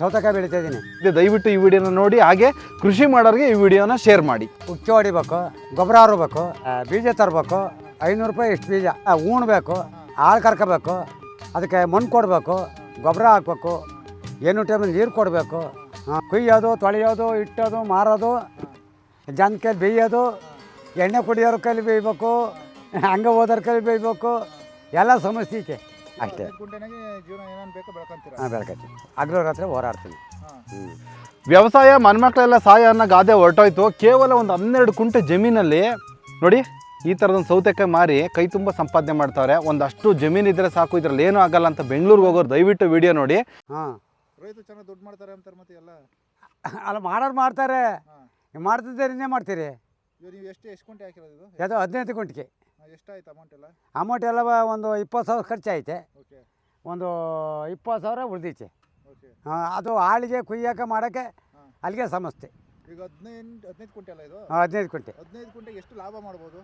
ಸೌತೆಕಾಯಿ ಬೆಳೀತಾ ಇದ್ದೀನಿ. ದಯವಿಟ್ಟು ಈ ವಿಡಿಯೋನ ನೋಡಿ, ಹಾಗೆ ಕೃಷಿ ಮಾಡೋರಿಗೆ ಈ ವಿಡಿಯೋನ ಶೇರ್ ಮಾಡಿ. ಉಚ್ಚೆ ಹೊಡಿಬೇಕು, ಗೊಬ್ಬರ ಹರಬೇಕು, ಬೀಜ ತರಬೇಕು, 500 ರೂಪಾಯಿ ಇಷ್ಟು ಬೀಜ ಉಣ್ಬೇಕು, ಆಳು ಕರ್ಕೋಬೇಕು, ಅದಕ್ಕೆ ಮಣ್ಣು ಕೊಡಬೇಕು, ಗೊಬ್ಬರ ಹಾಕ್ಬೇಕು, ಏನು ಟೈಮಲ್ಲಿ ನೀರು ಕೊಡಬೇಕು, ಕುಯ್ಯೋದು, ತೊಳೆಯೋದು, ಇಟ್ಟೋದು, ಮಾರೋದು, ಜನ ಕೈಲಿ ಬೇಯೋದು, ಎಣ್ಣೆ ಕುಡಿಯೋರ ಕೈಲಿ ಬೇಯಬೇಕು, ಹಂಗೆ ಹೋದೋರ ಕೈಲಿ ಬೇಯಬೇಕು, ಎಲ್ಲ ಸಮಸ್ಯೆ ಐತೆ ಅಷ್ಟೇ. ಹಾಂ, ಬೆಳ್ಕೊತೀನಿ. ಹಗಲು ರಾತ್ರಿ ಹೋರಾಡ್ತೀನಿ. ವ್ಯವಸಾಯ ಮನ್ಮಕ್ಳೆಲ್ಲ ಸಹಾಯ ಅನ್ನೋ ಗಾದೆ ಹೊರಟೋಯ್ತು. ಕೇವಲ ಒಂದು 12 ಕುಂಟೆ ಜಮೀನಲ್ಲಿ ನೋಡಿ ಈ ಥರದೊಂದು ಸೌತೆಕಾಯಿ ಮಾರಿ ಕೈ ತುಂಬ ಸಂಪಾದನೆ ಮಾಡ್ತಾವ್ರೆ. ಒಂದಷ್ಟು ಜಮೀನಿದ್ರೆ ಸಾಕು, ಇದ್ರಲ್ಲಿ ಏನೂ ಆಗಲ್ಲ ಅಂತ ಬೆಂಗಳೂರಿಗೆ ಹೋಗೋರು ದಯವಿಟ್ಟು ವಿಡಿಯೋ ನೋಡಿ. ಹಾಂ, ರೈತರು ಚೆನ್ನಾಗಿ ದುಡ್ಡು ಮಾಡ್ತಾರೆ ಅಂತಾರೆ. ಮತ್ತೆ ಎಲ್ಲ ಅಲ್ಲ ಮಾಡೋರು ಮಾಡ್ತಾರೆ, ಮಾಡ್ತಿದ್ದಾರೆ, ಇನ್ನೇ ಮಾಡ್ತೀರಿ. ನೀವು ಎಷ್ಟು ಕುಂಟೆ ಹಾಕಿರೋದು ಇದು? ಅದು 15 ಕುಂಟಿಗೆ. ಎಷ್ಟಾಯ್ತು ಅಮೌಂಟ್ ಎಲ್ಲ? ಅಮೌಂಟ್ ಎಲ್ಲ ಒಂದು 20,000 ಖರ್ಚಾಯ್ತೆ, ಓಕೆ. ಒಂದು 20,000 ಉಳಿದೈತೆ. ಓಕೆ. ಅದು ಆಳಿಗೆ ಕುಯ್ಯೋಕೆ ಮಾಡೋಕ್ಕೆ ಅಲ್ಲಿಗೆ ಸಮಸ್ಯೆ. ಈಗ 15 ಕುಂಟೆ ಅಲ್ಲ ಇದು? 15 ಕುಂಟೆ. 15 ಕುಂಟೆಗೆ ಎಷ್ಟು ಲಾಭ ಮಾಡ್ಬೋದು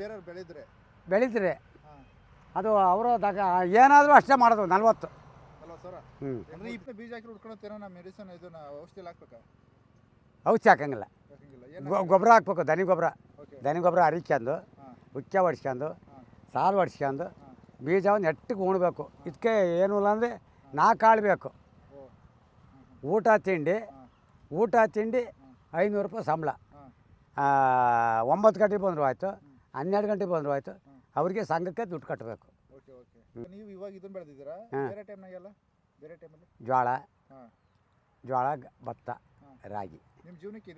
ಬೇರೆಯವ್ರು ಬೆಳೀತಾರೆ ಅದು ಅವರು ಏನಾದರೂ ಅಷ್ಟೇ ಮಾಡೋದು. 40,000. ಅಂದರೆ ಇಪ್ಪತ್ತು ಬೀಜ ಹಾಕಿ ಉಟ್ಕೊಳತ್ತೇನೋ. ನಮ್ಮ ಮೆಡಿಸನ್ ಇದನ್ನ ಔಷಧಿ ಹಾಕ್ಬೇಕಾ? ಔಷಧಿ ಹಾಕಂಗಿಲ್ಲ, ಗೊಬ್ಬರ ಹಾಕ್ಬೇಕು. ದನಿ ಗೊಬ್ಬರ ಹರಿಕ್ಯಂದು, ಉಚ್ಚೆ ಹೊಡ್ಸ್ಕೊಂಡು, ಸಾಲು ಹೊಡ್ಸ್ಕೊಂಡು, ಬೀಜವನ್ನು ನೆಟ್ಟಿಗೆ ಉಣ್ಬೇಕು. ಇದಕ್ಕೆ ಏನೂ ಇಲ್ಲ ಅಂದರೆ 4 ಆಳು ಬೇಕು. ಊಟ ತಿಂಡಿ 500 ರೂಪಾಯಿ ಸಂಬಳ. 9 ಗಂಟೆಗೆ ಬಂದರೂ ಆಯಿತು, 12 ಗಂಟೆಗೆ ಬಂದರೂ ಆಯಿತು, ಅವ್ರಿಗೆ ಸಂಘಕ್ಕೆ ದುಡ್ಡು ಕಟ್ಟಬೇಕು. Okay, okay. ನೀವು ಇವಾಗ ಇದನ್ನು ಬೆಳೆದಿದ್ದೀರಾ? ಬೇರೆ ಟೈಮ್ನಾಗೆಲ್ಲ ಬೇರೆ ಟೈಮಲ್ಲಿ ಜೋಳ, ಭತ್ತ, ರಾಗಿ ನಿಮ್ಮ ಜೀವನಕ್ಕೆ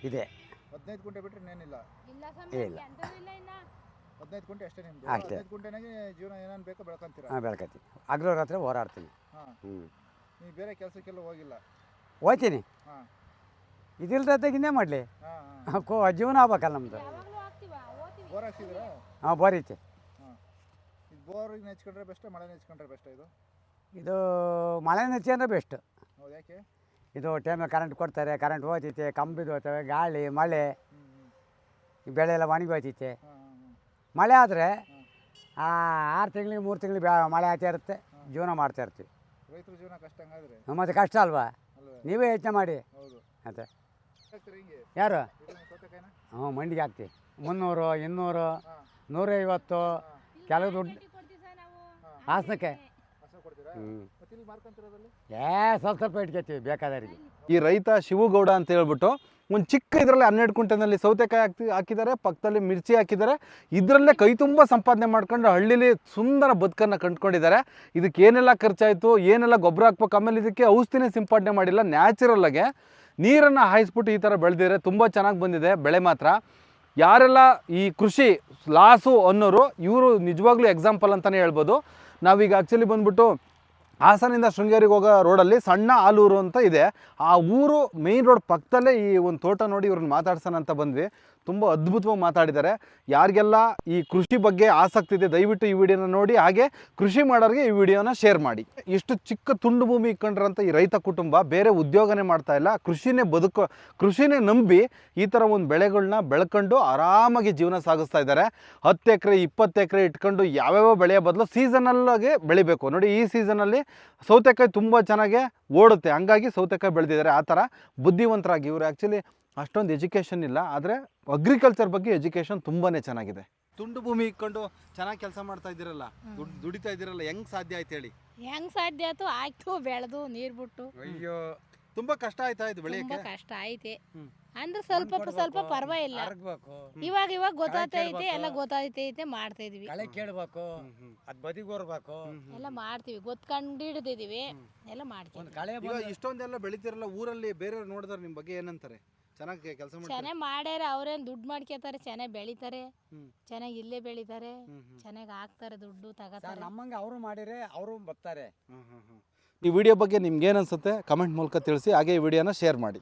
ಇದೆ. 15 ಕುಂಟೆ ಬಿಟ್ಟರೆ ಇನ್ನೇನಿಲ್ಲ? ಇಲ್ಲ, 15 ಕುಂಟೆ ಅಷ್ಟೇ ನಿಮ್ಮದು? ಅಷ್ಟೇ. 15 ಕುಂಟೆನಾಗೆ ಜೀವನ ಏನೇನು ಬೇಕೋ ಬೆಳ್ಕೊಂತೀರಾ? ಹಾಂ, ಬೆಳ್ಕತ್ತೀನಿ. ಹಗಲು ರಾತ್ರಿ ಹೋರಾಡ್ತೀನಿ. ನೀವು ಬೇರೆ ಕೆಲಸಕ್ಕೆಲ್ಲ ಹೋಗಿಲ್ಲ? ಹೋಗ್ತೀನಿ. ಹಾಂ. ಇದಿಲ್ದತ್ತಾಗ ಇನ್ನೇ ಮಾಡಲಿ, ಜೀವನ ಆಗ್ಬೇಕಲ್ಲ ನಮ್ಮದು. ಬೋರ್ ಹಾಕ್ಸಿದ್ದೀರಾ? ಹಾಂ, ಬೋರ್ ಐತೆ. ಹಾಂ. ಇದು ಬೋರಿಗೆ ನೆಚ್ಕೊಂಡ್ರೆ ಬೆಸ್ಟ್, ಮಳೆ ನೆಚ್ಕೊಂಡ್ರೆ ಬೆಸ್ಟ್? ಇದು ಮಳೆ ನೆಚ್ಕೊಂಡ್ರೆ ಬೆಸ್ಟ್. ಹೌದು, ಯಾಕೆ? ಇದು ಟೈಮಲ್ಲಿ ಕರೆಂಟ್ ಕೊಡ್ತಾರೆ, ಕರೆಂಟ್ ಹೋಗ್ತೈತೆ, ಕಂಬಿದು ಹೋಗ್ತವೆ, ಗಾಳಿ ಮಳೆ, ಈ ಬೆಳೆ ಎಲ್ಲ ಒಣಗಿ ಹೋಗ್ತೈತೆ. ಮಳೆ ಆದರೆ 6 ತಿಂಗಳಿಗೆ 3 ತಿಂಗಳಿಗೆ ಮಳೆ ಆಗ್ತಾ ಇರುತ್ತೆ, ಜೀವನ ಮಾಡ್ತಾ ಇರ್ತೀವಿ. ರೈತರ ಜೀವನ ಕಷ್ಟ ಹಂಗಾದ್ರೆ? ಮತ್ತು ಕಷ್ಟ ಅಲ್ವಾ? ನೀವೇ ಯೋಚನೆ ಮಾಡಿ. ಹೌದು. ಮತ್ತೆ ಹಿಂಗೆ ಯಾರು? ಸೌತೆಕಾಯಿನ ಮಂಡಿಗೆ ಹಾಕ್ತೀವಿ. 300, 200, 150 ಕೆಲವು ದುಡ್ಡು ಹಾಸನಕ್ಕೆ. ಸ್ವಲ್ಪ ಇಟ್ಕೊತೀವಿ ಬೇಕಾದವರಿಗೆ. ಈ ರೈತ ಶಿವಗೌಡ ಅಂತ ಹೇಳ್ಬಿಟ್ಟು ಒಂದು ಚಿಕ್ಕ ಇದರಲ್ಲಿ 12 ಕುಂಟೆನಲ್ಲಿ ಸೌತೆಕಾಯಿ ಹಾಕಿದ್ದಾರೆ, ಪಕ್ಕದಲ್ಲಿ ಮಿರ್ಚಿ ಹಾಕಿದ್ದಾರೆ. ಇದರಲ್ಲೇ ಕೈ ತುಂಬ ಸಂಪಾದನೆ ಮಾಡ್ಕೊಂಡು ಹಳ್ಳಿಲಿ ಸುಂದರ ಬದುಕನ್ನು ಕಂಡುಕೊಂಡಿದ್ದಾರೆ. ಇದಕ್ಕೆ ಏನೆಲ್ಲ ಖರ್ಚಾಯಿತು, ಏನೆಲ್ಲ ಗೊಬ್ಬರ ಹಾಕ್ಬೇಕು, ಆಮೇಲೆ ಇದಕ್ಕೆ ಔಷಧಿನೇ ಸಿಂಪಡಣೆ ಮಾಡಿಲ್ಲ, ನ್ಯಾಚುರಲ್ಲಾಗೆ ನೀರನ್ನು ಹಾಯಿಸ್ಬಿಟ್ಟು ಈ ಥರ ಬೆಳೆದಿದ್ದಾರೆ. ತುಂಬ ಚೆನ್ನಾಗಿ ಬಂದಿದೆ ಬೆಳೆ ಮಾತ್ರ. ಯಾರೆಲ್ಲ ಈ ಕೃಷಿ ಲಾಸು ಅನ್ನೋರು ಇವರು ನಿಜವಾಗ್ಲೂ ಎಕ್ಸಾಂಪಲ್ ಅಂತಲೇ ಹೇಳ್ಬೋದು. ನಾವೀಗ ಆ್ಯಕ್ಚುಲಿ ಬಂದ್ಬಿಟ್ಟು ಹಾಸನಿಂದ ಶೃಂಗೇರಿಗೆ ಹೋಗೋ ರೋಡಲ್ಲಿ ಸಣ್ಣ ಆಲೂರು ಅಂತ ಇದೆ. ಆ ಊರು ಮೇಯ್ನ್ ರೋಡ್ ಪಕ್ಕದಲ್ಲೇ ಈ ಒಂದು ತೋಟ ನೋಡಿ ಇವ್ರನ್ನ ಮಾತಾಡ್ಸೋಣ ಅಂತ ಬಂದ್ವಿ. ತುಂಬ ಅದ್ಭುತವಾಗಿ ಮಾತಾಡಿದ್ದಾರೆ. ಯಾರಿಗೆಲ್ಲ ಈ ಕೃಷಿ ಬಗ್ಗೆ ಆಸಕ್ತಿ ಇದೆ ದಯವಿಟ್ಟು ಈ ವಿಡಿಯೋನ ನೋಡಿ, ಹಾಗೆ ಕೃಷಿ ಮಾಡೋರಿಗೆ ಈ ವಿಡಿಯೋನ ಶೇರ್ ಮಾಡಿ. ಇಷ್ಟು ಚಿಕ್ಕ ತುಂಡು ಭೂಮಿ ಇಟ್ಕೊಂಡಿರೋಂಥ ಈ ರೈತ ಕುಟುಂಬ ಬೇರೆ ಉದ್ಯೋಗನೇ ಮಾಡ್ತಾ ಇಲ್ಲ, ಕೃಷಿನೇ ನಂಬಿ ಈ ಥರ ಒಂದು ಬೆಳೆಗಳನ್ನ ಬೆಳ್ಕೊಂಡು ಆರಾಮಾಗಿ ಜೀವನ ಸಾಗಿಸ್ತಾ ಇದ್ದಾರೆ. 10 ಎಕರೆ 20 ಎಕರೆ ಇಟ್ಕೊಂಡು ಯಾವ್ಯಾವ ಬೆಳೆಯ ಬದಲು ಸೀಸನಲ್ಲಾಗೆ ಬೆಳಿಬೇಕು. ನೋಡಿ ಈ ಸೀಸನಲ್ಲಿ ಸೌತೆಕಾಯಿ ತುಂಬ ಚೆನ್ನಾಗೆ ಓಡುತ್ತೆ, ಹಂಗಾಗಿ ಸೌತೆಕಾಯಿ ಬೆಳೆದಿದ್ದಾರೆ. ಆ ಥರ ಬುದ್ಧಿವಂತರಾಗಿ ಇವರು ಆ್ಯಕ್ಚುಲಿ ಅಷ್ಟೊಂದು ಎಜುಕೇಷನ್ ಇಲ್ಲ, ಆದರೆ ಅಗ್ರಿಕಲ್ಚರ್ ಬಗ್ಗೆ ಎಜುಕೇಷನ್ ತುಂಬಾ ಚೆನ್ನಾಗಿದೆ. ತುಂಡು ಭೂಮಿ ಇಟ್ಕೊಂಡು ಚೆನ್ನಾಗಿ ಕೆಲಸ ಮಾಡ್ತಾ ಇದ್ದೀರಲ್ಲ, ದುಡಿತಾ ಇದ್ದೀರಲ್ಲ, ಹೆಂಗ್ ಸಾಧ್ಯ ಆಯ್ತು ಹೇಳಿ? ಹೆಂಗ್ ಸಾಧ್ಯ ಆಯ್ತು? ಆಯ್ತು, ಬೆಳೆದು ನೀರ್ ಬಿಟ್ಟು. ಅಯ್ಯೋ, ತುಂಬಾ ಕಷ್ಟ ಆಯ್ತಾ ಇದು ಬೆಳೆಯಕ್ಕೆ? ತುಂಬಾ ಕಷ್ಟ ಐತೆ ಅಂದ್ರೆ ಸ್ವಲ್ಪ ಪರವಾಗಿಲ್ಲ. ಇವಾಗ ಗೊತ್ತಾಗ್ತೈತೆ, ಎಲ್ಲ ಗೊತ್ತಾಗ್ತೈತೆ, ಮಾಡ್ತಾ ಇದೀವಿ. ಕಳೆ ಕೇಳಬೇಕು, ಅದ್ ಬದಿಗೋರ್ಬೇಕು, ಎಲ್ಲ ಮಾಡ್ತೀವಿ, ಗೊತ್ಕೊಂಡು ಹಿಡಿದಿದೀವಿ, ಎಲ್ಲ ಮಾಡ್ತೀವಿ. ಇಷ್ಟೊಂದೆಲ್ಲ ಬೆಳಿತಿರಲ್ಲ, ಊರಲ್ಲಿ ಬೇರೆಯವ್ರು ನೋಡಿದ್ರೆ ನಿಮ್ ಬಗ್ಗೆ ಏನಂತಾರೆ? ಚೆನ್ನಾಗಿ ಕೆಲಸ ಮಾಡ್ತಾರೆ, ಚೆನ್ನಾಗಿ ಮಾಡ್ಯಾರ, ಅವ್ರೇನ್ ದುಡ್ಡು ಮಾಡ್ಕೊತಾರೆ, ಚೆನ್ನಾಗಿ ಬೆಳಿತಾರೆ, ಚೆನ್ನಾಗಿ ಇಲ್ಲೇ ಬೆಳಿತಾರೆ, ಚೆನ್ನಾಗಿ ಹಾಕ್ತಾರೆ, ದುಡ್ಡು ತಗೋತಾರೆ. ನಮ್ಮಂಗೆ ಅವರು ಮಾಡಿದ್ರೆ ಅವರು ಬರ್ತಾರೆ. ಈ ವಿಡಿಯೋ ಬಗ್ಗೆ ನಿಮ್ಗೆ ಏನು ಅನ್ಸುತ್ತೆ ಕಮೆಂಟ್ ಮೂಲಕ ತಿಳಿಸಿ, ಹಾಗೆ ಈ ವಿಡಿಯೋನ ಶೇರ್ ಮಾಡಿ.